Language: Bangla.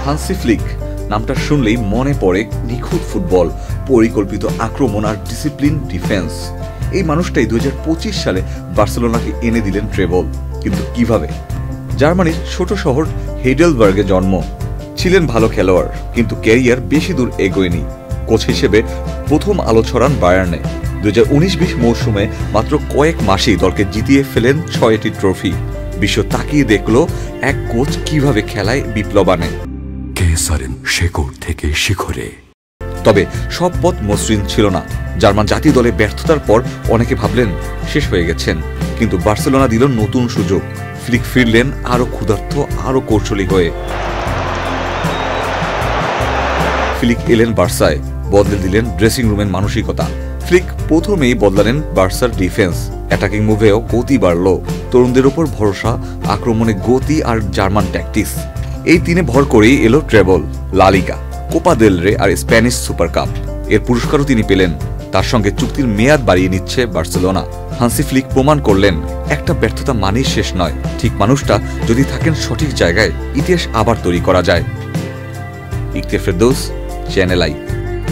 হান্সি ফ্লিক নামটা শুনলেই মনে পড়ে নিখুঁত ফুটবল, পরিকল্পিত আক্রমণ আর ডিসিপ্লিন ডিফেন্স। এই মানুষটাই 2025 সালে বার্সেলোনাকে এনে দিলেন ট্রেবল। কিন্তু কিভাবে? জার্মানির ছোট শহর হেডেলবার্গে জন্ম। ছিলেন ভালো খেলোয়াড়, কিন্তু ক্যারিয়ার বেশি দূর এগোয়নি। কোচ হিসেবে প্রথম আলো ছড়ান বায়ার্নে। 2019-20 মৌসুমে মাত্র কয়েক মাসেই দলকে জিতিয়ে ফেলেন 6টি ট্রফি। বিশ্ব তাকিয়ে দেখল এক কোচ কিভাবে খেলায় বিপ্লব আনে। শেকড় থেকে শিখরে। তবে সব পথ মসৃণ ছিল না। জার্মান জাতীয় দলে ব্যর্থতার পর অনেকে ভাবলেন শেষ হয়ে গেছেন, কিন্তু বার্সেলোনা দিল নতুন সুযোগ। ফ্লিক ফিরলেন আরো ক্ষুধার্ত, আরো কৌশলী হয়ে। ফ্লিক এলেন বার্সায়, বদলে দিলেন ড্রেসিং রুমের মানসিকতা। ফ্লিক প্রথমেই বদলালেন বার্সার ডিফেন্স। অ্যাটাকিং মুভেও গতি বাড়ল, তরুণদের উপর ভরসা, আক্রমণে গতি আর জার্মান ট্যাকটিক্স। এই তিনে ভর করেই এলো ট্রেবল, লা লিগা, কোপা দেল রে আর স্প্যানিশ সুপার কাপ। এর পুরস্কারও তিনি পেলেন। তার সঙ্গে চুক্তির মেয়াদ বাড়িয়ে নিচ্ছে বার্সেলোনা। হান্সি ফ্লিক প্রমাণ করলেন একটা ব্যর্থতা মানেই শেষ নয়। ঠিক মানুষটা যদি থাকেন সঠিক জায়গায়, ইতিহাস আবার তৈরি করা যায়। ইকতে ফেরদৌস, চ্যানেল আই।